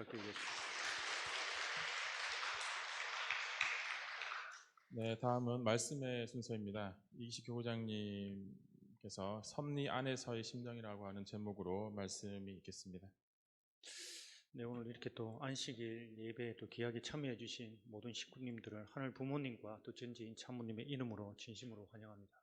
부탁드리겠습니다. 네, 다음은 말씀의 순서입니다. 이기식 교구장님께서 섭리 안에서의 심정이라고 하는 제목으로 말씀이 있겠습니다. 네, 오늘 이렇게 또 안식일 예배에 또 귀하게 참여해 주신 모든 식구님들을 하늘 부모님과 또 전지인 참모님의 이름으로 진심으로 환영합니다.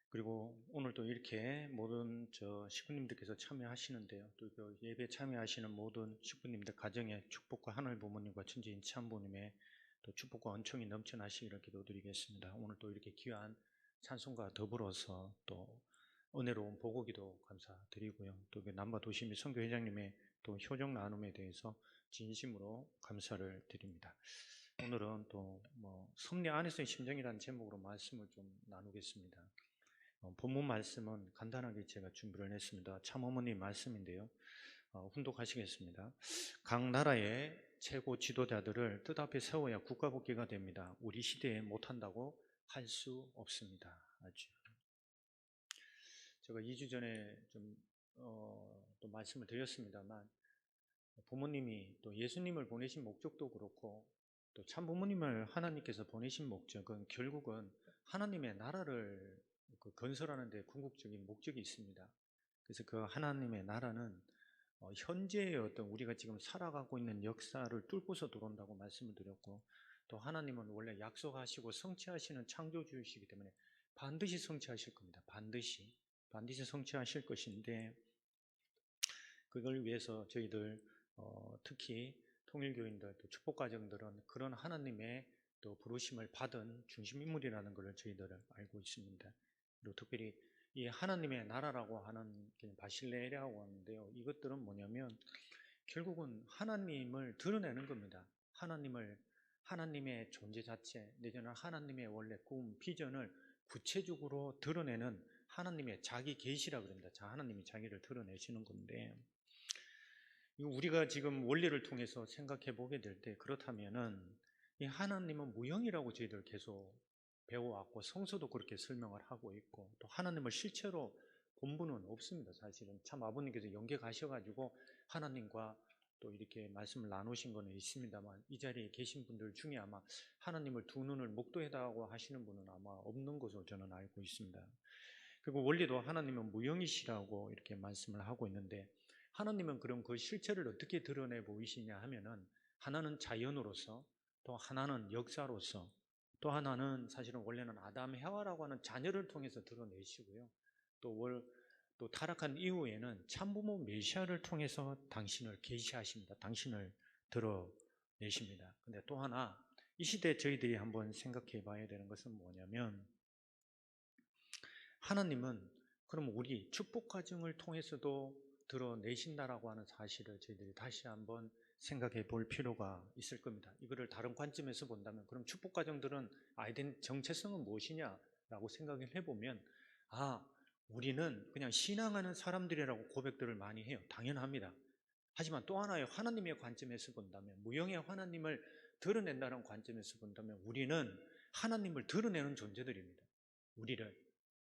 그리고 오늘 또 이렇게 모든 식구님들께서 참여하시는데요. 또 그 예배 참여하시는 모든 식구님들 가정에 축복과 하늘 부모님과 천지인 참부님의 또 축복과 은총이 넘쳐나시기를 기도드리겠습니다. 오늘 또 이렇게 귀한 찬송과 더불어서 또 은혜로운 보고기도 감사드리고요. 또 남바도시 및 선교회장님의 또 효정 나눔에 대해서 진심으로 감사를 드립니다. 오늘은 또 섭리 안에서의 심정이라는 제목으로 말씀을 좀 나누겠습니다. 본문 말씀은 간단하게 제가 준비를 했습니다. 참어머니 말씀인데요. 훈독하시겠습니다. 각 나라의 최고 지도자들을 뜻 앞에 세워야 국가복귀가 됩니다. 우리 시대에 못한다고 할 수 없습니다. 아주. 제가 2주 전에 또 말씀을 드렸습니다만 부모님이 또 예수님을 보내신 목적도 그렇고 또 참 부모님을 하나님께서 보내신 목적은 결국은 하나님의 나라를 건설하는 데 궁극적인 목적이 있습니다. 그래서 그 하나님의 나라는 현재의 어떤 우리가 지금 살아가고 있는 역사를 뚫고서 들어온다고 말씀을 드렸고, 또 하나님은 원래 약속하시고 성취하시는 창조주이시기 때문에 반드시 성취하실 겁니다. 반드시 성취하실 것인데, 그걸 위해서 저희들 특히 통일교인들 또 축복가정들은 그런 하나님의 또 부르심을 받은 중심인물이라는 것을 저희들은 알고 있습니다. 그리고 특별히 이 하나님의 나라라고 하는 바실레라고 하는데요. 이것들은 뭐냐면 결국은 하나님을 드러내는 겁니다. 하나님의 존재 자체, 내지는 하나님의 원래 꿈, 비전을 구체적으로 드러내는 하나님의 자기 계시라 그럽니다. 하나님이 자기를 드러내시는 건데, 우리가 지금 원리를 통해서 생각해 보게 될 때 그렇다면은 이 하나님은 무형이라고 저희들 계속 배워왔고 성서도 그렇게 설명을 하고 있고 또 하나님을 실제로 본 분은 없습니다. 사실은 참 아버님께서 영계 가셔가지고 하나님과 또 이렇게 말씀을 나누신 거는 있습니다만 이 자리에 계신 분들 중에 아마 하나님을 두 눈을 목도했다고 하시는 분은 아마 없는 것으로 저는 알고 있습니다. 그리고 원리도 하나님은 무형이시라고 이렇게 말씀을 하고 있는데, 하나님은 그럼 그 실체를 어떻게 드러내 보이시냐 하면은 하나는 자연으로서, 또 하나는 역사로서, 또 하나는 사실은 원래는 아담 해와라고 하는 자녀를 통해서 드러내시고요. 또 타락한 이후에는 참부모 메시아를 통해서 당신을 계시하십니다. 당신을 드러내십니다. 근데 또 하나 이 시대에 저희들이 한번 생각해 봐야 되는 것은 뭐냐면, 하나님은 그럼 우리 축복 과정을 통해서도 드러내신다라고 하는 사실을 저희들이 다시 한번 생각해 볼 필요가 있을 겁니다. 이거를 다른 관점에서 본다면 그럼 축복 과정들은 정체성은 무엇이냐라고 생각을 해보면, 우리는 그냥 신앙하는 사람들이라고 고백들을 많이 해요. 당연합니다. 하지만 또 하나의 하나님의 관점에서 본다면, 무형의 하나님을 드러낸다는 관점에서 본다면 우리는 하나님을 드러내는 존재들입니다.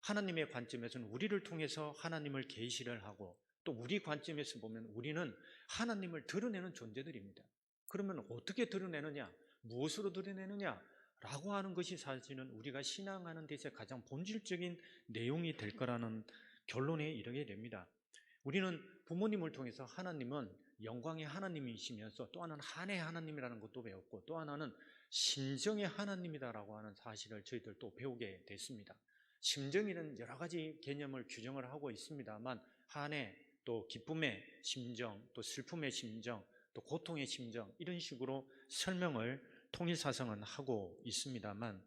하나님의 관점에서는 우리를 통해서 하나님을 계시를 하고, 또 우리 관점에서 보면 우리는 하나님을 드러내는 존재들입니다. 그러면 어떻게 드러내느냐, 무엇으로 드러내느냐 라고 하는 것이 사실은 우리가 신앙하는 데서 가장 본질적인 내용이 될 거라는 결론에 이르게 됩니다. 우리는 부모님을 통해서 하나님은 영광의 하나님이시면서 또 하나는 한의 하나님이라는 것도 배웠고, 또 하나는 심정의 하나님이다라고 하는 사실을 저희들 또 배우게 됐습니다. 심정에는 여러 가지 개념을 규정을 하고 있습니다만, 한의, 또 기쁨의 심정, 또 슬픔의 심정, 또 고통의 심정, 이런 식으로 설명을 통일사상은 하고 있습니다만,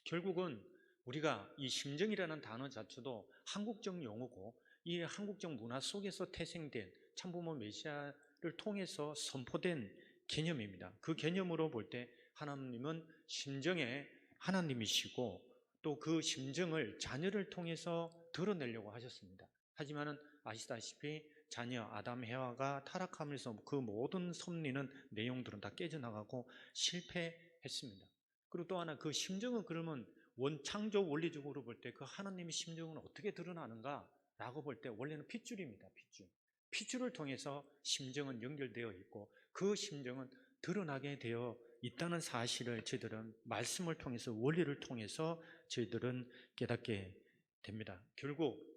결국은 우리가 이 심정이라는 단어 자체도 한국적 용어고, 이 한국적 문화 속에서 태생된 참부모 메시아를 통해서 선포된 개념입니다. 그 개념으로 볼 때 하나님은 심정의 하나님이시고, 또 그 심정을 자녀를 통해서 드러내려고 하셨습니다. 하지만은 아시다시피 자녀 아담 해와가 타락하면서 그 모든 섭리는 내용들은 다 깨져나가고 실패했습니다. 그리고 또 하나, 그 심정은 그러면 창조 원리적으로 볼 때 그 하나님의 심정은 어떻게 드러나는가 라고 볼 때 원래는 핏줄입니다. 핏줄. 핏줄을 통해서 심정은 연결되어 있고 그 심정은 드러나게 되어 있다는 사실을 저희들은 말씀을 통해서 원리를 통해서 저희들은 깨닫게 됩니다. 결국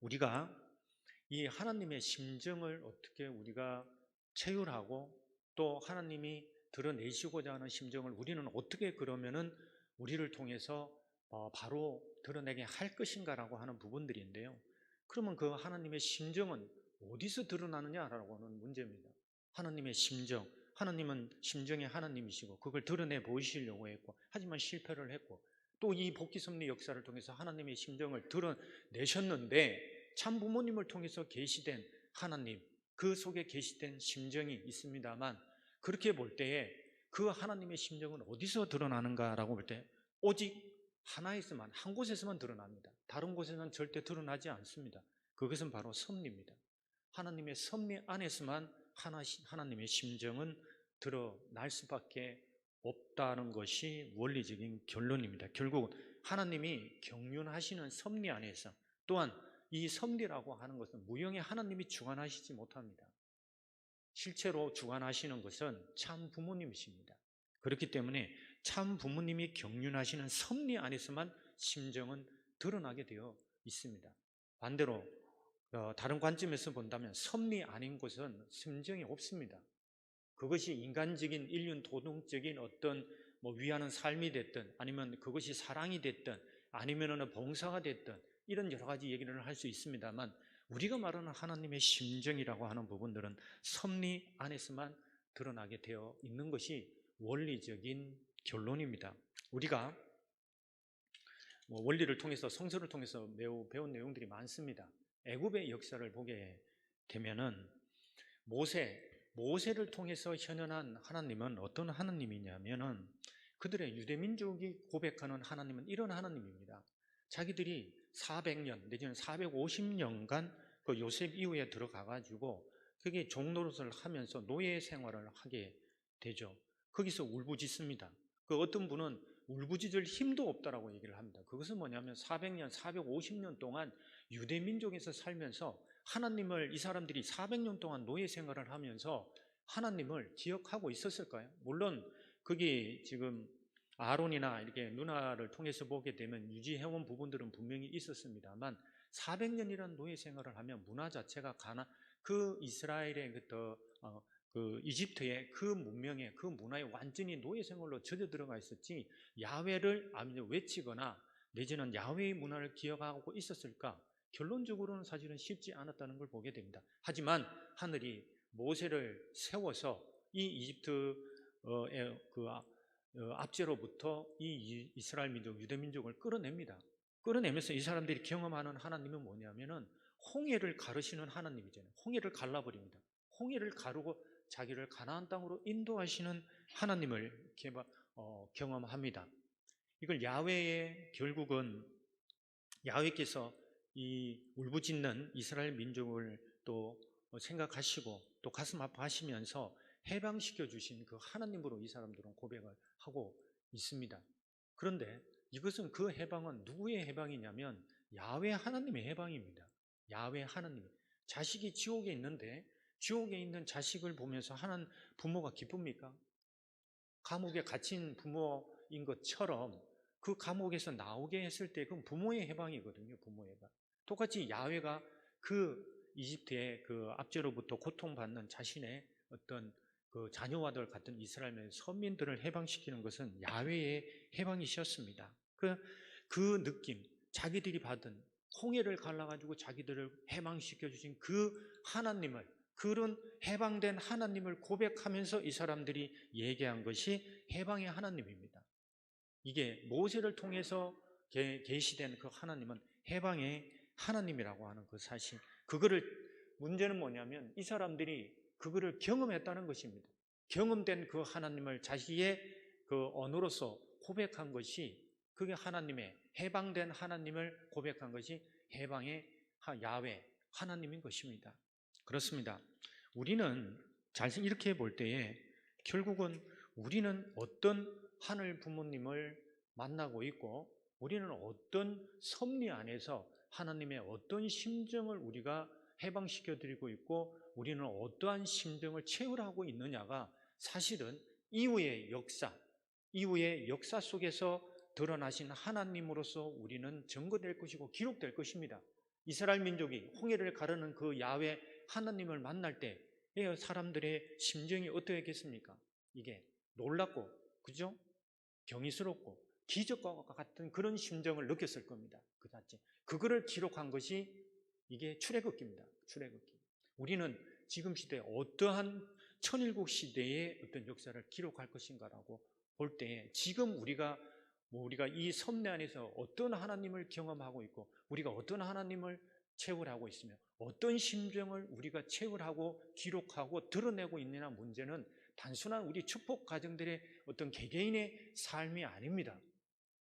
우리가 이 하나님의 심정을 어떻게 우리가 체휼하고 또 하나님이 드러내시고자 하는 심정을 우리는 어떻게 그러면은 우리를 통해서 바로 드러내게 할 것인가라고 하는 부분들인데요. 그러면 그 하나님의 심정은 어디서 드러나느냐라고 하는 문제입니다. 하나님의 심정, 하나님은 심정의 하나님이시고 그걸 드러내 보이시려고 했고 하지만 실패를 했고 또 이 복귀섭리 역사를 통해서 하나님의 심정을 드러내셨는데 참 부모님을 통해서 계시된 하나님, 그 속에 계시된 심정이 있습니다만 그렇게 볼 때에 그 하나님의 심정은 어디서 드러나는가라고 볼 때 오직 하나에서만, 한 곳에서만 드러납니다. 다른 곳에는 절대 드러나지 않습니다. 그것은 바로 섭리입니다. 하나님의 섭리 안에서만 하나님의 심정은 드러날 수밖에 없다는 것이 원리적인 결론입니다. 결국 하나님이 경륜하시는 섭리 안에서 또한 이 섭리라고 하는 것은 무형의 하나님이 주관하시지 못합니다. 실제로 주관하시는 것은 참 부모님이십니다. 그렇기 때문에 참 부모님이 경륜하시는 섭리 안에서만 심정은 드러나게 되어 있습니다. 반대로 다른 관점에서 본다면 섭리 아닌 곳은 심정이 없습니다. 그것이 인간적인 인륜 도덕적인 어떤 위하는 삶이 됐든 아니면 그것이 사랑이 됐든 아니면은 봉사가 됐든 이런 여러 가지 얘기를 할 수 있습니다만 우리가 말하는 하나님의 심정이라고 하는 부분들은 섭리 안에서만 드러나게 되어 있는 것이 원리적인 결론입니다. 우리가 원리를 통해서 성서를 통해서 매우 배운 내용들이 많습니다. 애굽의 역사를 보게 되면은 모세를 통해서 현현한 하나님은 어떤 하나님이냐면은 그들의 유대민족이 고백하는 하나님은 이런 하나님입니다. 자기들이 400년 내지는 450년간 그 요셉 이후에 들어가가지고 거기에 종노릇을 하면서 노예 생활을 하게 되죠. 거기서 울부짖습니다. 그 어떤 분은 울부짖을 힘도 없다라고 얘기를 합니다. 그것은 뭐냐면 400년, 450년 동안 유대민족에서 살면서 하나님을 이 사람들이 400년 동안 노예 생활을 하면서 하나님을 기억하고 있었을까요? 물론 거기 지금 아론이나 이렇게 누나를 통해서 보게 되면 유지해온 부분들은 분명히 있었습니다만 400년이라는 노예 생활을 하면 문화 자체가 그 이스라엘의 그 이집트의 그 문명의 그 문화에 완전히 노예 생활로 젖어 들어가 있었지 야훼를 외치거나 내지는 야훼의 문화를 기억하고 있었을까? 결론적으로는 사실은 쉽지 않았다는 걸 보게 됩니다. 하지만 하늘이 모세를 세워서 이 이집트의 압제로부터 이 이스라엘 민족, 유대 민족을 끌어냅니다. 끌어내면서 이 사람들이 경험하는 하나님은 뭐냐면은 홍해를 가르시는 하나님이잖아요. 홍해를 갈라버립니다. 홍해를 가르고 자기를 가나안 땅으로 인도하시는 하나님을 경험합니다. 이걸 야훼의 결국은 야훼께서 이 울부짖는 이스라엘 민족을 또 생각하시고 또 가슴 아파하시면서 해방시켜 주신 그 하나님으로 이 사람들은 고백을 하고 있습니다. 그런데 이것은 그 해방은 누구의 해방이냐면 야훼 하나님의 해방입니다. 야훼 하나님. 자식이 지옥에 있는데 지옥에 있는 자식을 보면서 하는 부모가 기쁩니까? 감옥에 갇힌 부모인 것처럼 그 감옥에서 나오게 했을 때 그건 부모의 해방이거든요. 부모의 해방. 똑같이 야훼가 그 이집트의 그 압제로부터 고통받는 자신의 어떤 그 자녀와들 같은 이스라엘의 선민들을 해방시키는 것은 야훼의 해방이셨습니다. 그 느낌, 자기들이 받은 홍해를 갈라가지고 자기들을 해방시켜 주신 그 하나님을, 그런 해방된 하나님을 고백하면서 이 사람들이 얘기한 것이 해방의 하나님입니다. 이게 모세를 통해서 계시된 그 하나님은 해방의 하나님이라고 하는 그 사실. 문제는 뭐냐면 이 사람들이 그거를 경험했다는 것입니다. 경험된 그 하나님을 자기의 그 언어로서 고백한 것이 그게 하나님의 해방된 하나님을 고백한 것이 해방의 야훼 하나님인 것입니다. 그렇습니다. 우리는 이렇게 볼 때에 결국은 우리는 어떤 하늘 부모님을 만나고 있고 우리는 어떤 섭리 안에서 하나님의 어떤 심정을 우리가 해방시켜드리고 있고 우리는 어떠한 심정을 채우라고 있느냐가 사실은 이후의 역사 속에서 드러나신 하나님으로서 우리는 증거될 것이고 기록될 것입니다. 이스라엘 민족이 홍해를 가르는 그 야훼 하나님을 만날 때 사람들의 심정이 어떠했겠습니까? 이게 놀랍고, 그죠? 경이스럽고 기적과 같은 그런 심정을 느꼈을 겁니다. 그 자체. 그거를 기록한 것이 이게 출애굽기입니다. 출애굽기. 우리는 지금 시대에 어떠한 천일국 시대의 어떤 역사를 기록할 것인가라고 볼 때 지금 우리가 이 섭례 안에서 어떤 하나님을 경험하고 있고 우리가 어떤 하나님을 체험하고 있으며 어떤 심정을 우리가 체험하고 기록하고 드러내고 있느냐 문제는 단순한 우리 축복 가정들의 어떤 개개인의 삶이 아닙니다.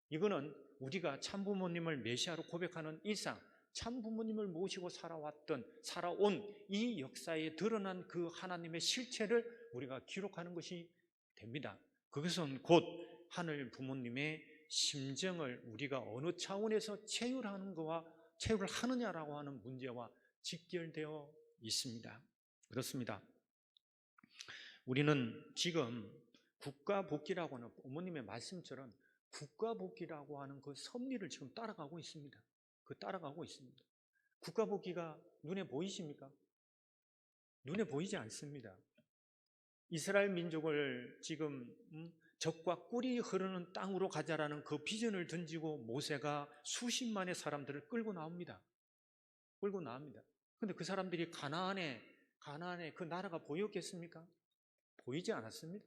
이거는 우리가 참부모님을 메시아로 고백하는 일상, 참부모님을 모시고 살아온 이 역사에 드러난 그 하나님의 실체를 우리가 기록하는 것이 됩니다. 그것은 곧 하늘 부모님의 심정을 우리가 어느 차원에서 체휼을 하느냐라고 하는 문제와 직결되어 있습니다. 그렇습니다. 우리는 지금 국가복귀라고 하는 어머님의 말씀처럼 국가복귀라고 하는 그 섭리를 지금 따라가고 있습니다. 따라가고 있습니다. 국가복귀가 눈에 보이십니까? 눈에 보이지 않습니다. 이스라엘 민족을 지금 젖과 꿀이 흐르는 땅으로 가자라는 그 비전을 던지고 모세가 수십만의 사람들을 끌고 나옵니다. 그런데 그 사람들이 가나안에 그 나라가 보였겠습니까? 보이지 않았습니다.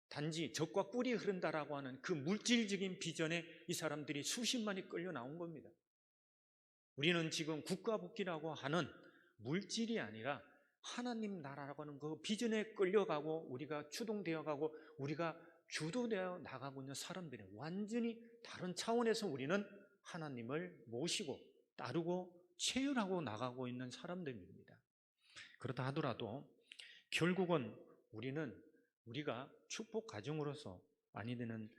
단지 젖과 꿀이 흐른다라고 하는 그 물질적인 비전에 이 사람들이 수십만이 끌려 나온 겁니다. 우리는 지금 국가복귀라고 하는 물질이 아니라 하나님 나라라고 하는 그 비전에 끌려가고 우리가 추동되어가고 우리가 주도되어 나가고 있는 사람들이 완전히 다른 차원에서 우리는 하나님을 모시고 따르고 체휼하고 나가고 있는 사람들입니다. 그렇다 하더라도 결국은 우리가 축복 가정으로서 아니면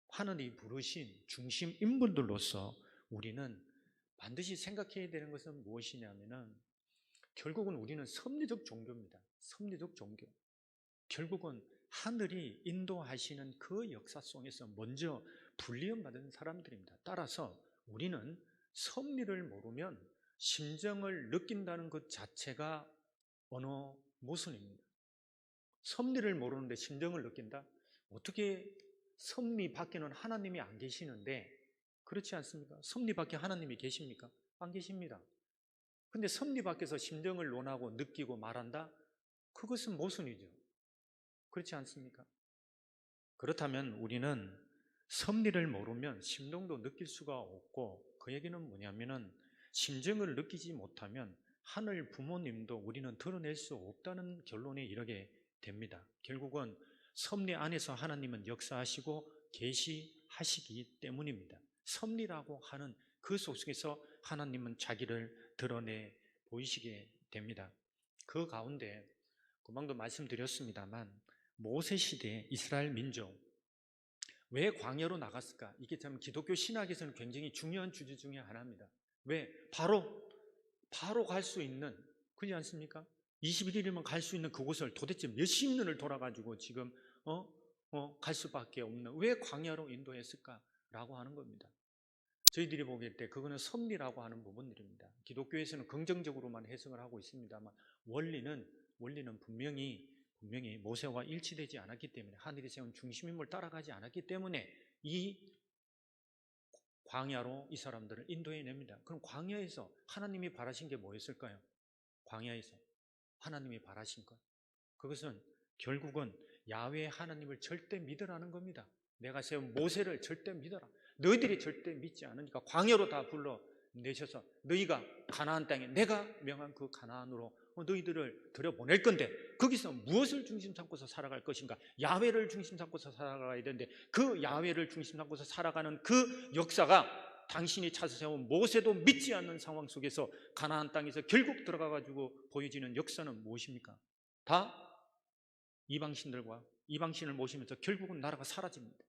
하나님이 부르신 중심 인물들로서 우리는 반드시 생각해야 되는 것은 무엇이냐면은 결국은 우리는 섭리적 종교입니다. 섭리적 종교. 결국은 하늘이 인도하시는 그 역사 속에서 먼저 불리움받은 사람들입니다. 따라서 우리는 섭리를 모르면 심정을 느낀다는 것 자체가 어느 모순입니다. 섭리를 모르는데 심정을 느낀다? 어떻게 섭리 밖에는 하나님이 안 계시는데 그렇지 않습니까? 섭리 밖에 하나님이 계십니까? 안 계십니다. 근데 섭리 밖에서 심정을 논하고 느끼고 말한다? 그것은 모순이죠. 그렇지 않습니까? 그렇다면 우리는 섭리를 모르면 심정도 느낄 수가 없고 그 얘기는 뭐냐면은 심정을 느끼지 못하면 하늘 부모님도 우리는 드러낼 수 없다는 결론에 이르게 됩니다. 결국은 섭리 안에서 하나님은 역사하시고 계시하시기 때문입니다. 섭리라고 하는 그 속에서 하나님은 자기를 드러내 보이시게 됩니다. 그 가운데 금방도 말씀드렸습니다만 모세 시대의 이스라엘 민족 왜 광야로 나갔을까? 이게 참 기독교 신학에서는 굉장히 중요한 주제 중에 하나입니다. 왜? 바로 갈 수 있는, 그렇지 않습니까? 21일이면 갈 수 있는 그곳을 도대체 몇십 년을 돌아가지고 지금 갈 수밖에 없는, 왜 광야로 인도했을까라고 하는 겁니다. 저희들이 보기에 때 그거는 섭리라고 하는 부분들입니다. 기독교에서는 긍정적으로만 해석을 하고 있습니다만 원리는 분명히 모세와 일치되지 않았기 때문에, 하늘이 세운 중심임을 따라가지 않았기 때문에 이 광야로 이 사람들을 인도해냅니다. 그럼 광야에서 하나님이 바라신 게 뭐였을까요? 광야에서 하나님이 바라신 것, 그것은 결국은 야훼 하나님을 절대 믿으라는 겁니다. 내가 세운 모세를 절대 믿어라. 너희들이 절대 믿지 않으니까 광야로 다 불러내셔서 너희가 가나안 땅에 내가 명한 그 가나안으로 너희들을 들여보낼 건데 거기서 무엇을 중심 삼고서 살아갈 것인가? 야훼를 중심 삼고서 살아가야 되는데 그 야훼를 중심 삼고서 살아가는 그 역사가 당신이 찾아세운 모세도 믿지 않는 상황 속에서 가나안 땅에서 결국 들어가가지고 보여지는 역사는 무엇입니까? 다 이방신을 모시면서 결국은 나라가 사라집니다.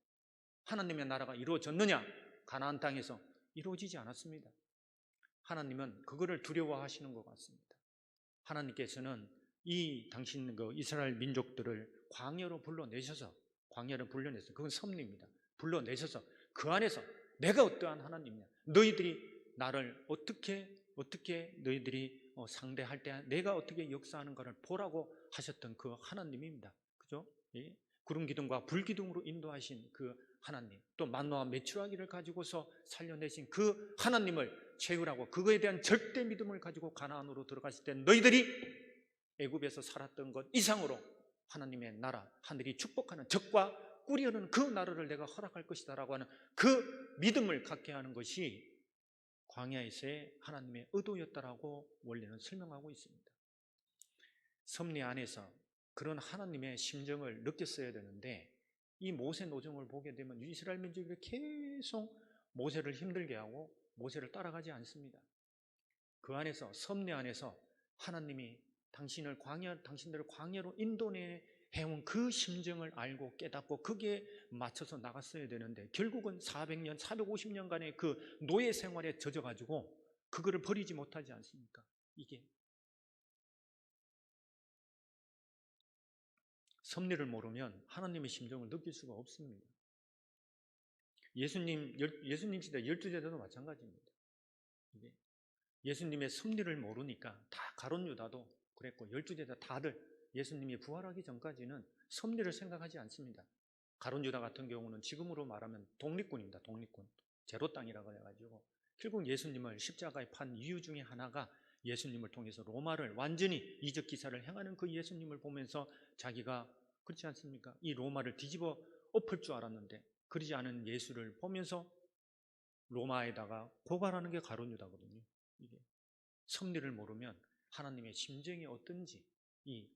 하나님의 나라가 이루어졌느냐? 가나안 땅에서 이루어지지 않았습니다. 하나님은 그거를 두려워하시는 것 같습니다. 하나님께서는 이 당신 이스라엘 민족들을 광야로 불러내셔서 그건 섭리입니다. 불러내셔서 그 안에서 내가 어떠한 하나님이냐, 너희들이 나를 어떻게 너희들이 상대할 때 내가 어떻게 역사하는가를 보라고 하셨던 그 하나님입니다. 그죠? 예? 구름 기둥과 불 기둥으로 인도하신 그 하나님, 또 만나와 메추라기를 가지고서 살려내신 그 하나님을 채우라고, 그거에 대한 절대 믿음을 가지고 가나안으로 들어갔을 때 너희들이 애굽에서 살았던 것 이상으로 하나님의 나라, 하늘이 축복하는 적과 꾸리어는 그 나라를 내가 허락할 것이다 라고 하는 그 믿음을 갖게 하는 것이 광야에서의 하나님의 의도였다라고 원리는 설명하고 있습니다. 섭리 안에서 그런 하나님의 심정을 느꼈어야 되는데, 이 모세 노정을 보게 되면 이스라엘 민족이 계속 모세를 힘들게 하고 모세를 따라가지 않습니다. 그 안에서, 섭리 안에서 하나님이 당신들을 광야로 인도해 해온 그 심정을 알고 깨닫고 거기에 맞춰서 나갔어야 되는데, 결국은 400년, 450년간의 그 노예 생활에 젖어가지고 그거를 버리지 못하지 않습니까? 이게 섭리를 모르면 하나님의 심정을 느낄 수가 없습니다. 예수님 시대 12제자도 마찬가지입니다. 이게 예수님의 섭리를 모르니까 다 가룟 유다도 그랬고 12제자 다들 예수님이 부활하기 전까지는 섭리를 생각하지 않습니다. 가룟 유다 같은 경우는 지금으로 말하면 독립군입니다. 독립군. 제로 땅이라고 해가지고 결국 예수님을 십자가에 판 이유 중에 하나가 예수님을 통해서 로마를 완전히 이적 기사를 행하는 그 예수님을 보면서 자기가, 그렇지 않습니까? 이 로마를 뒤집어 엎을 줄 알았는데 그러지 않은 예수를 보면서 로마에다가 고발하는 게 가룟 유다거든요. 이게 섭리를 모르면 하나님의 심정이 어떤지, 이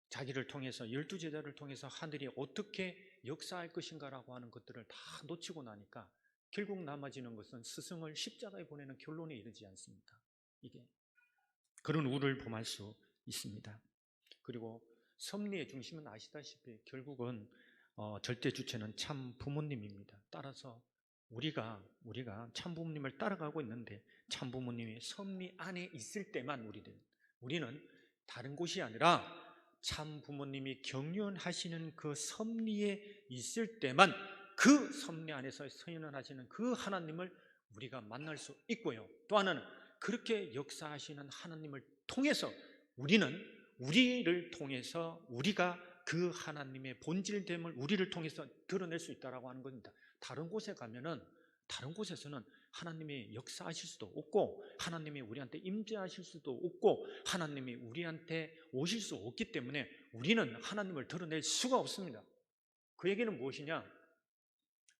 자기를 통해서 12제자를 통해서 하늘이 어떻게 역사할 것인가라고 하는 것들을 다 놓치고 나니까 결국 남아지는 것은 스승을 십자가에 보내는 결론에 이르지 않습니까? 이게 그런 우를 범할 수 있습니다. 그리고 섭리의 중심은 아시다시피 결국은 절대 주체는 참 부모님입니다. 따라서 우리가 참 부모님을 따라가고 있는데 참 부모님이 섭리 안에 있을 때만 우리는 다른 곳이 아니라 참 부모님이 경륜하시는 그 섭리에 있을 때만 그 섭리 안에서 서연하시는 그 하나님을 우리가 만날 수 있고요. 또 하나는 그렇게 역사하시는 하나님을 통해서 우리를 통해서 우리가 그 하나님의 본질됨을 우리를 통해서 드러낼 수 있다라고 하는 겁니다. 다른 곳에서는 하나님이 역사하실 수도 없고 하나님이 우리한테 임재하실 수도 없고 하나님이 우리한테 오실 수 없기 때문에 우리는 하나님을 드러낼 수가 없습니다. 그 얘기는 무엇이냐?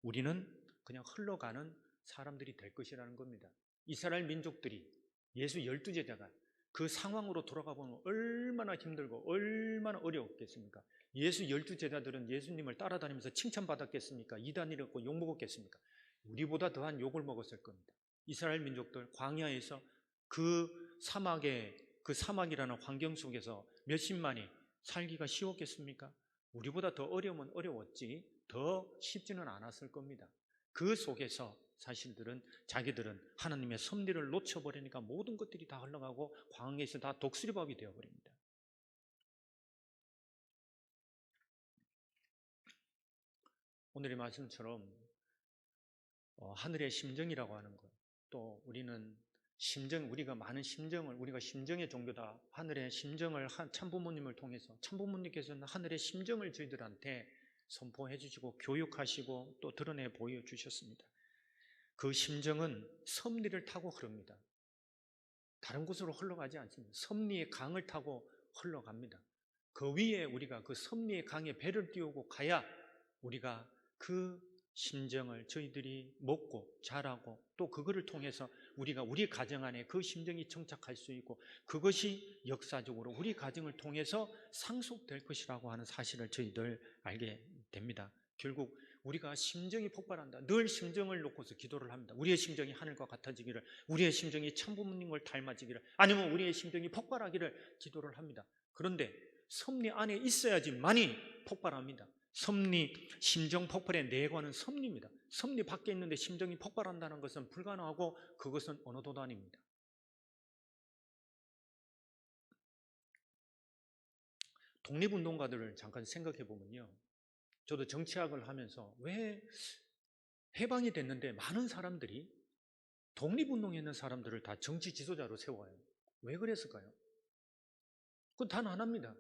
우리는 그냥 흘러가는 사람들이 될 것이라는 겁니다. 이스라엘 민족들이 예수 12제자가 그 상황으로 돌아가 보면 얼마나 힘들고 얼마나 어려웠겠습니까? 예수 12제자들은 예수님을 따라다니면서 칭찬받았겠습니까? 이단이랬고 욕먹었겠습니까? 우리보다 더한 욕을 먹었을 겁니다. 이스라엘 민족들 광야에서 그 사막이라는 환경 속에서 몇십만이 살기가 쉬웠겠습니까? 우리보다 더 어려우면 어려웠지 더 쉽지는 않았을 겁니다. 그 속에서 자기들은 하나님의 섭리를 놓쳐버리니까 모든 것들이 다 흘러가고 광야에서 다 독수리밥이 되어버립니다. 오늘의 말씀처럼 하늘의 심정이라고 하는 것, 또 우리는 우리가 심정의 종교다. 하늘의 심정을 참부모님을 통해서 참부모님께서는 하늘의 심정을 저희들한테 선포해 주시고 교육하시고 또 드러내 보여주셨습니다. 그 심정은 섭리를 타고 흐릅니다. 다른 곳으로 흘러가지 않습니다. 섭리의 강을 타고 흘러갑니다. 그 위에 우리가 그 섭리의 강에 배를 띄우고 가야 우리가 그 심정을 저희들이 먹고 자라고 또 그거를 통해서 우리가 우리 가정 안에 그 심정이 정착할 수 있고 그것이 역사적으로 우리 가정을 통해서 상속될 것이라고 하는 사실을 저희들 알게 됩니다. 결국 우리가 심정이 폭발한다. 늘 심정을 놓고서 기도를 합니다. 우리의 심정이 하늘과 같아지기를, 우리의 심정이 참부모님을 닮아지기를, 아니면 우리의 심정이 폭발하기를 기도를 합니다. 그런데 섭리 안에 있어야지만이 폭발합니다. 심정 폭발의 내관은 섭리입니다. 섭리 밖에 있는데 심정이 폭발한다는 것은 불가능하고 그것은 어느 도도 아닙니다. 독립운동가들을 잠깐 생각해 보면요. 저도 정치학을 하면서 왜 해방이 됐는데 많은 사람들이 독립운동에 있는 사람들을 다 정치 지도자로 세워요. 왜 그랬을까요? 그건 단 하나입니다.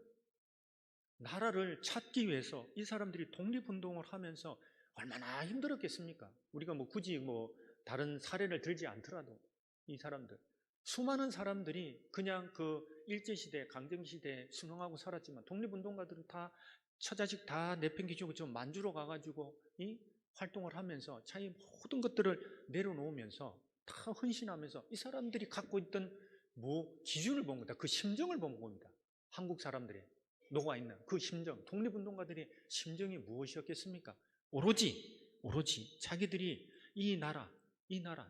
나라를 찾기 위해서 이 사람들이 독립운동을 하면서 얼마나 힘들었겠습니까? 우리가 굳이 다른 사례를 들지 않더라도 이 사람들, 수많은 사람들이 그냥 그 일제시대, 강점시대에 순응하고 살았지만 독립운동가들은 다 처자식 다 내팽개치고 좀 만주로 가가지고 이 활동을 하면서 자기 모든 것들을 내려놓으면서 다 헌신하면서 이 사람들이 갖고 있던 기준을 본 겁니다. 그 심정을 본 겁니다. 한국 사람들의 녹아있는 그 심정, 독립운동가들의 심정이 무엇이었겠습니까? 오로지 자기들이 이 나라,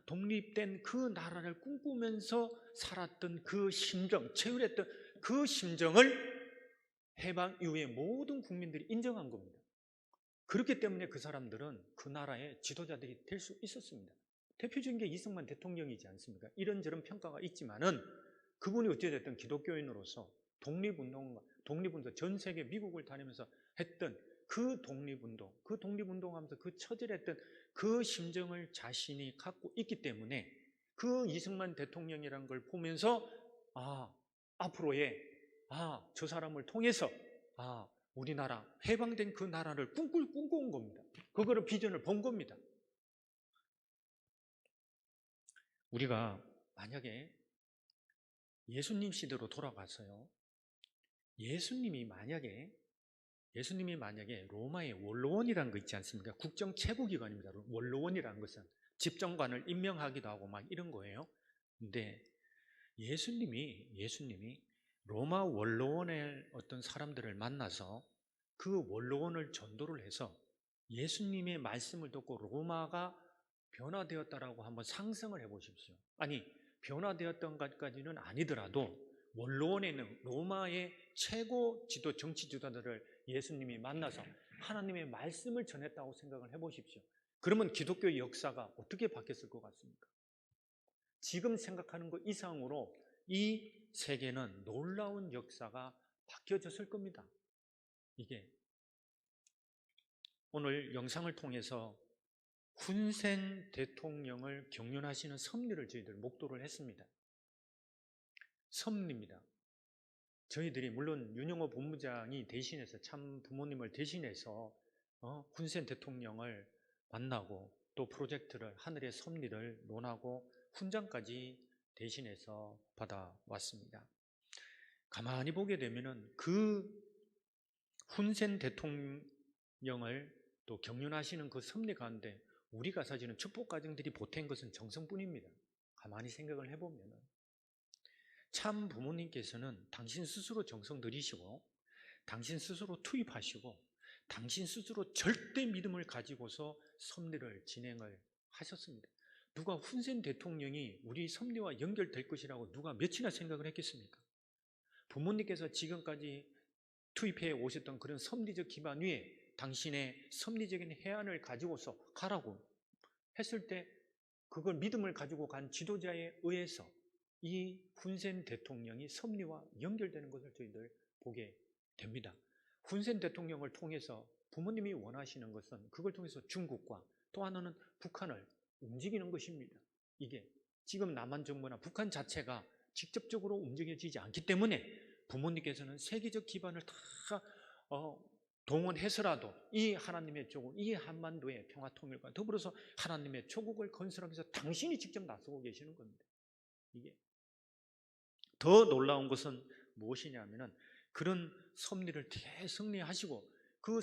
독립된 그 나라를 꿈꾸면서 살았던 그 심정, 채울했던 그 심정을 해방 이후에 모든 국민들이 인정한 겁니다. 그렇기 때문에 그 사람들은 그 나라의 지도자들이 될 수 있었습니다. 대표적인 게 이승만 대통령이지 않습니까? 이런저런 평가가 있지만은 그분이 어찌됐든 기독교인으로서 독립운동 전 세계 미국을 다니면서 했던 그 독립운동하면서 그 처절했던 그 심정을 자신이 갖고 있기 때문에 그 이승만 대통령이라는 걸 보면서 앞으로의 저 사람을 통해서 우리나라 해방된 그 나라를 꿈꿔온 겁니다. 그거를 비전을 본 겁니다. 우리가 만약에 예수님 시대로 돌아가서요. 예수님이 만약에 로마의 원로원이라는 거 있지 않습니까? 국정 최고기관입니다. 원로원이라는 것은 집정관을 임명하기도 하고 막 이런 거예요. 근데 예수님이 로마 원로원의 어떤 사람들을 만나서 그 원로원을 전도를 해서 예수님의 말씀을 듣고 로마가 변화되었다라고 한번 상상을 해보십시오. 아니, 변화되었던 것까지는 아니더라도 원로원에 있는 로마의 최고 정치 지도자들을 예수님이 만나서 하나님의 말씀을 전했다고 생각을 해보십시오. 그러면 기독교의 역사가 어떻게 바뀌었을 것 같습니까? 지금 생각하는 것 이상으로 이 세계는 놀라운 역사가 바뀌어졌을 겁니다. 이게 오늘 영상을 통해서 훈센 대통령을 경륜하시는 섭리를 저희들 목도를 했습니다. 섭리입니다. 저희들이 물론 윤영호 본부장이 대신해서 참 부모님을 대신해서 훈센 대통령을 만나고 또 프로젝트를 하늘의 섭리를 논하고 훈장까지 대신해서 받아왔습니다. 가만히 보게 되면은 그 훈센 대통령을 또 경륜하시는 그 섭리 가운데 우리가 사실은 축복 과정들이 보탠 것은 정성뿐입니다. 가만히 생각을 해보면은 참 부모님께서는 당신 스스로 정성 들이시고 당신 스스로 투입하시고 당신 스스로 절대 믿음을 가지고서 섭리를 진행을 하셨습니다. 누가 훈센 대통령이 우리 섭리와 연결될 것이라고 누가 몇이나 생각을 했겠습니까? 부모님께서 지금까지 투입해 오셨던 그런 섭리적 기반 위에 당신의 섭리적인 해안을 가지고서 가라고 했을 때 그걸 믿음을 가지고 간 지도자에 의해서 이 훈센 대통령이 섭리와 연결되는 것을 저희들 보게 됩니다. 훈센 대통령을 통해서 부모님이 원하시는 것은 그걸 통해서 중국과 또 하나는 북한을 움직이는 것입니다. 이게 지금 남한 정부나 북한 자체가 직접적으로 움직여지지 않기 때문에 부모님께서는 세계적 기반을 다 동원해서라도 이 하나님의 조국, 이 한반도의 평화 통일과 더불어서 하나님의 조국을 건설하기 위해서 당신이 직접 나서고 계시는 겁니다. 이게 더 놀라운 것은 무엇이냐면은 그런 섭리를 대승리하시고 그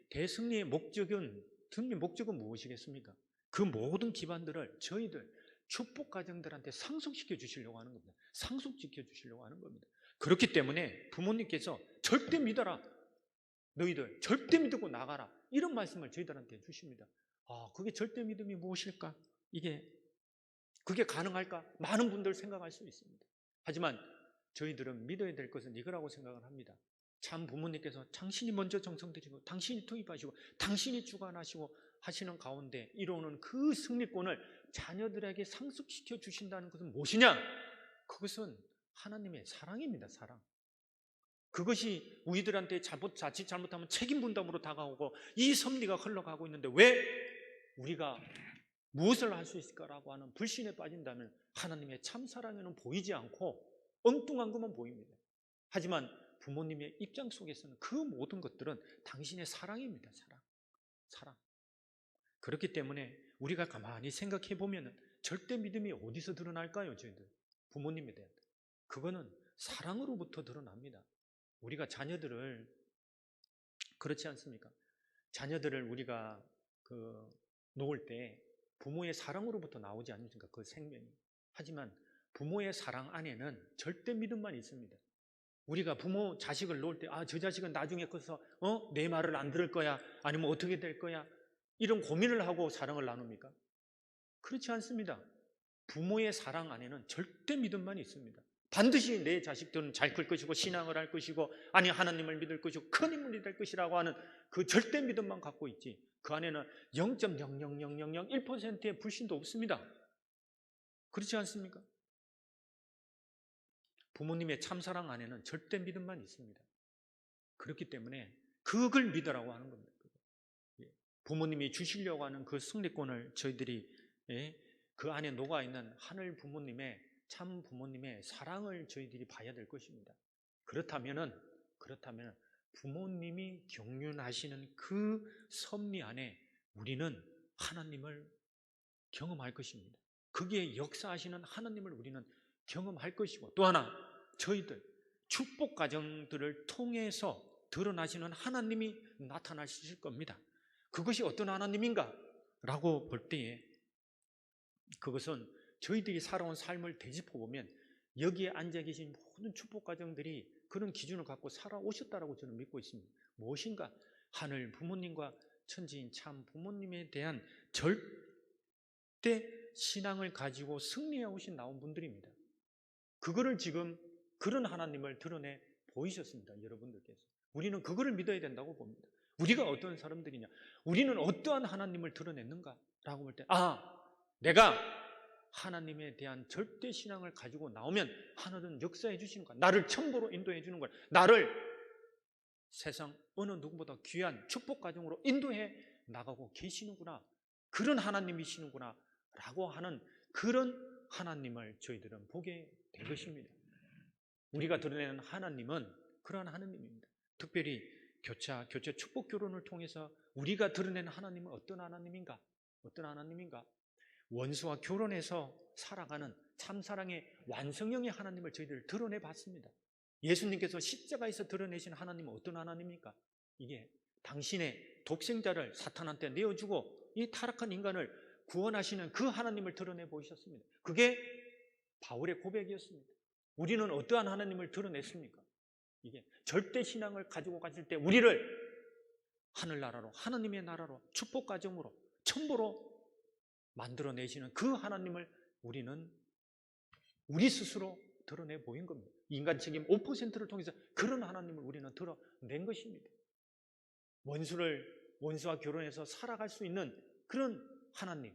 대승리의 목적은 무엇이겠습니까? 그 모든 기반들을 저희들 축복 가정들한테 상속시켜 주시려고 하는 겁니다. 상속시켜 주시려고 하는 겁니다. 그렇기 때문에 부모님께서 절대 믿어라. 너희들 절대 믿고 나가라. 이런 말씀을 저희들한테 주십니다. 그게 절대 믿음이 무엇일까? 그게 가능할까? 많은 분들 생각할 수 있습니다. 하지만 저희들은 믿어야 될 것은 이거라고 생각을 합니다. 참 부모님께서 당신이 먼저 정성 들이고 당신이 투입하시고 당신이 주관하시고 하시는 가운데 이루어오는 그 승리권을 자녀들에게 상속시켜 주신다는 것은 무엇이냐? 그것은 하나님의 사랑입니다. 사랑. 그것이 우리들한테 자칫 잘못하면 책임 분담으로 다가오고 이 섭리가 흘러가고 있는데 왜 우리가 무엇을 할 수 있을까라고 하는 불신에 빠진다면 하나님의 참사랑에는 보이지 않고 엉뚱한 것만 보입니다. 하지만 부모님의 입장 속에서는 그 모든 것들은 당신의 사랑입니다. 사랑. 그렇기 때문에 우리가 가만히 생각해 보면 절대 믿음이 어디서 드러날까요? 저희들 부모님에 대한 그거는 사랑으로부터 드러납니다. 우리가 자녀들을 그렇지 않습니까? 자녀들을 우리가 놓을 때 부모의 사랑으로부터 나오지 않습니까? 그 생명이. 하지만 부모의 사랑 안에는 절대 믿음만 있습니다. 우리가 부모 자식을 놓을 때 저 자식은 나중에 커서 내 말을 안 들을 거야, 아니면 어떻게 될 거야, 이런 고민을 하고 사랑을 나눕니까? 그렇지 않습니다. 부모의 사랑 안에는 절대 믿음만 있습니다. 반드시 내 자식들은 잘 클 것이고 신앙을 할 것이고 아니 하나님을 믿을 것이고 큰 인물이 될 것이라고 하는 그 절대 믿음만 갖고 있지, 그 안에는 0.00001%의 불신도 없습니다. 그렇지 않습니까? 부모님의 참사랑 안에는 절대 믿음만 있습니다. 그렇기 때문에 그걸 믿으라고 하는 겁니다. 부모님이 주시려고 하는 그 승리권을 저희들이 그 안에 녹아있는 하늘 부모님의 참 부모님의 사랑을 저희들이 봐야 될 것입니다. 그렇다면 부모님이 경륜하시는 그 섭리 안에 우리는 하나님을 경험할 것입니다. 거기에 역사하시는 하나님을 우리는 경험할 것이고, 또 하나 저희들 축복 가정들을 통해서 드러나시는 하나님이 나타나실 겁니다. 그것이 어떤 하나님인가? 라고 볼 때에 그것은 저희들이 살아온 삶을 되짚어보면 여기에 앉아 계신 모든 축복 가정들이 그런 기준을 갖고 살아오셨다라고 저는 믿고 있습니다. 무엇인가? 하늘 부모님과 천지인 참 부모님에 대한 절대 신앙을 가지고 승리해 오신 나온 분들입니다. 그거를 지금 그런 하나님을 드러내 보이셨습니다. 여러분들께서. 우리는 그거를 믿어야 된다고 봅니다. 우리가 어떤 사람들이냐, 우리는 어떠한 하나님을 드러냈는가라고 볼 때 내가 하나님에 대한 절대 신앙을 가지고 나오면 하나님은 역사해 주시는 거야. 나를 천보로 인도해 주는 거야. 나를 세상 어느 누구보다 귀한 축복 가정으로 인도해 나가고 계시는구나. 그런 하나님이시는구나 라고 하는 그런 하나님을 저희들은 보게 될 것입니다. 우리가 드러내는 하나님은 그러한 하나님입니다. 특별히 교체 축복 결혼을 통해서 우리가 드러내는 하나님은 어떤 하나님인가? 원수와 결혼해서 살아가는 참사랑의 완성형의 하나님을 저희들 드러내 봤습니다. 예수님께서 십자가에서 드러내신 하나님은 어떤 하나님입니까? 이게 당신의 독생자를 사탄한테 내어주고 이 타락한 인간을 구원하시는 그 하나님을 드러내 보이셨습니다. 그게 바울의 고백이었습니다. 우리는 어떠한 하나님을 드러냈습니까? 이게 절대 신앙을 가지고 갔을 때 우리를 하늘나라로, 하나님의 나라로, 축복 가정으로, 천보로 만들어내시는 그 하나님을 우리는 우리 스스로 드러내 보인 겁니다. 인간 책임 5%를 통해서 그런 하나님을 우리는 드러낸 것입니다. 원수와 결혼해서 살아갈 수 있는 그런 하나님,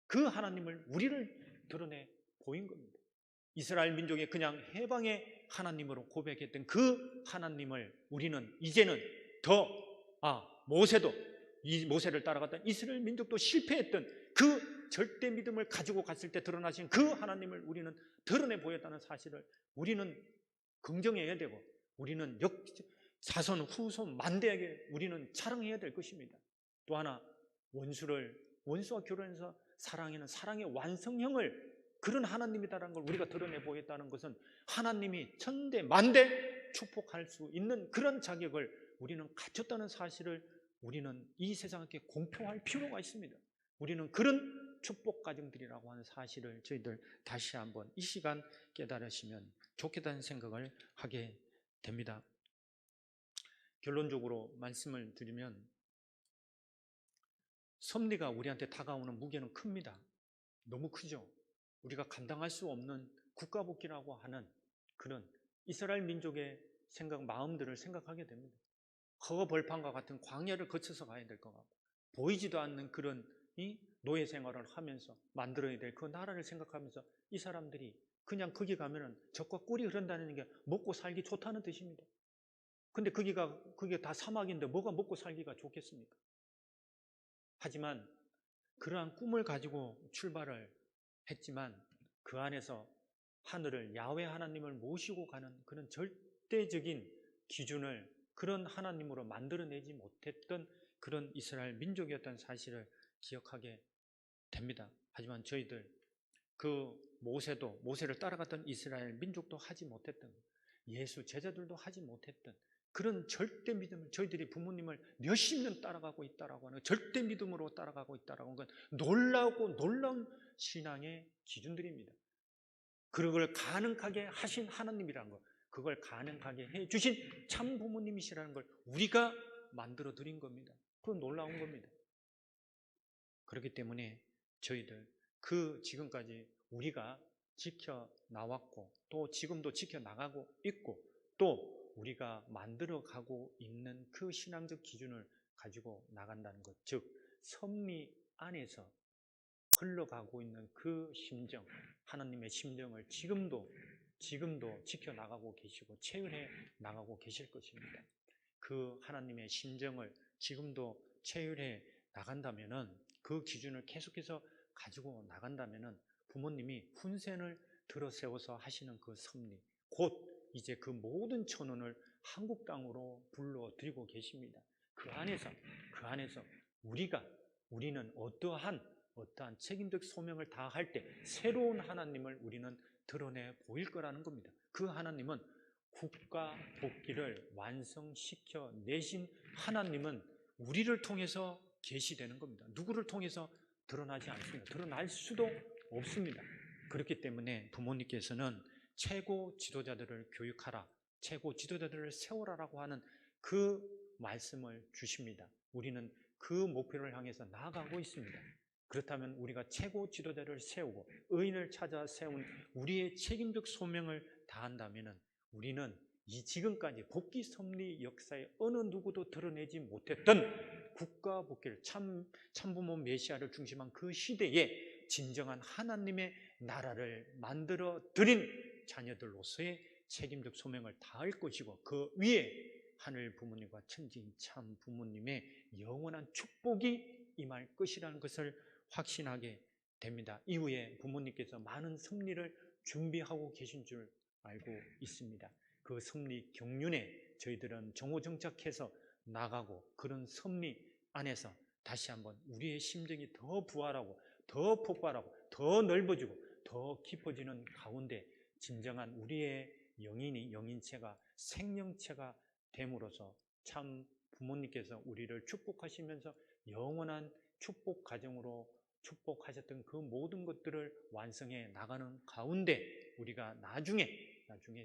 그 하나님을 우리를 드러내 보인 겁니다. 이스라엘 민족의 그냥 해방의 하나님으로 고백했던 그 하나님을 우리는 이제는 이 모세를 따라갔던 이스라엘 민족도 실패했던 그 절대 믿음을 가지고 갔을 때 드러나신 그 하나님을 우리는 드러내 보였다는 사실을 우리는 긍정해야 되고, 우리는 자손 후손 만대에게 우리는 자랑해야 될 것입니다. 또 하나 원수와 결혼해서 사랑하는 사랑의 완성형을 그런 하나님이다라는 걸 우리가 드러내 보였다는 것은 하나님이 천대 만대 축복할 수 있는 그런 자격을 우리는 갖췄다는 사실을 우리는 이 세상에 공표할 필요가 있습니다. 우리는 그런 축복 가정들이라고 하는 사실을 저희들 다시 한번 이 시간 깨달으시면 좋겠다는 생각을 하게 됩니다. 결론적으로 말씀을 드리면 섭리가 우리한테 다가오는 무게는 큽니다. 너무 크죠. 우리가 감당할 수 없는 국가복귀라고 하는 그런 이스라엘 민족의 마음들을 생각하게 됩니다. 허거벌판과 같은 광야를 거쳐서 가야 될 것 같고, 보이지도 않는 그런 이 노예 생활을 하면서 만들어야 될 그 나라를 생각하면서 이 사람들이 그냥 거기 가면은 젖과 꿀이 흐른다는 게 먹고 살기 좋다는 뜻입니다. 근데 그게 다 사막인데 뭐가 먹고 살기가 좋겠습니까? 하지만 그러한 꿈을 가지고 출발을 했지만 그 안에서 하늘을 야훼 하나님을 모시고 가는 그런 절대적인 기준을 그런 하나님으로 만들어내지 못했던 그런 이스라엘 민족이었다는 사실을 기억하게 됩니다. 하지만 저희들 그 모세를 따라갔던 이스라엘 민족도 하지 못했던, 예수 제자들도 하지 못했던 그런 절대 믿음을, 저희들이 부모님을 몇십 년 따라가고 있다라고 하는 절대 믿음으로 따라가고 있다라고 하는 건 놀라운 신앙의 기준들입니다. 그걸 가능하게 하신 하나님이라는 것, 그걸 가능하게 해주신 참 부모님이시라는 걸 우리가 만들어 드린 겁니다. 그건 놀라운 겁니다. 그렇기 때문에 저희들 지금까지 우리가 지켜나왔고 또 지금도 지켜나가고 있고 또 우리가 만들어가고 있는 그 신앙적 기준을 가지고 나간다는 것, 즉 섭리 안에서 흘러가고 있는 그 심정, 하나님의 심정을 지금도 지켜나가고 계시고 체휼해 나가고 계실 것입니다. 그 하나님의 심정을 지금도 체휼해 나간다면은, 그 기준을 계속해서 가지고 나간다면은 부모님이 훈센을 들어 세워서 하시는 그 섭리, 곧 이제 그 모든 천원을 한국 땅으로 불러들이고 계십니다. 그 안에서 우리는 어떠한 책임적 소명을 다할 때 새로운 하나님을 우리는 드러내 보일 거라는 겁니다. 그 하나님은 국가 복귀를 완성시켜 내신 하나님은 우리를 통해서 계시되는 겁니다. 누구를 통해서 드러나지 않습니다. 드러날 수도 없습니다. 그렇기 때문에 부모님께서는 최고 지도자들을 교육하라, 최고 지도자들을 세워라라고 하는 그 말씀을 주십니다. 우리는 그 목표를 향해서 나아가고 있습니다. 그렇다면 우리가 최고 지도자를 세우고 의인을 찾아 세운 우리의 책임적 소명을 다한다면 우리는 이 지금까지 복귀 섭리 역사에 어느 누구도 드러내지 못했던 국가 복귀를, 참부모 메시아를 중심한 그 시대에 진정한 하나님의 나라를 만들어 드린 자녀들로서의 책임적 소명을 다할 것이고, 그 위에 하늘 부모님과 천지인 참 부모님의 영원한 축복이 임할 것이라는 것을 확신하게 됩니다. 이후에 부모님께서 많은 섭리를 준비하고 계신 줄 알고 있습니다. 그 섭리 경륜에 저희들은 정호정착해서 나가고, 그런 섭리 안에서 다시 한번 우리의 심정이 더 부활하고 더 폭발하고 더 넓어지고 더 깊어지는 가운데 진정한 우리의 영인체가 생명체가 됨으로써 참 부모님께서 우리를 축복하시면서 영원한 축복 가정으로 축복하셨던 그 모든 것들을 완성해 나가는 가운데 우리가 나중에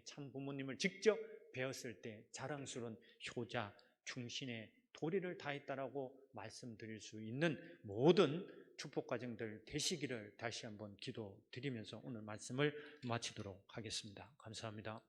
참 부모님을 직접 배웠을 때 자랑스러운 효자, 충신의 도리를 다했다라고 말씀드릴 수 있는 모든 축복 가정들 되시기를 다시 한번 기도드리면서 오늘 말씀을 마치도록 하겠습니다. 감사합니다.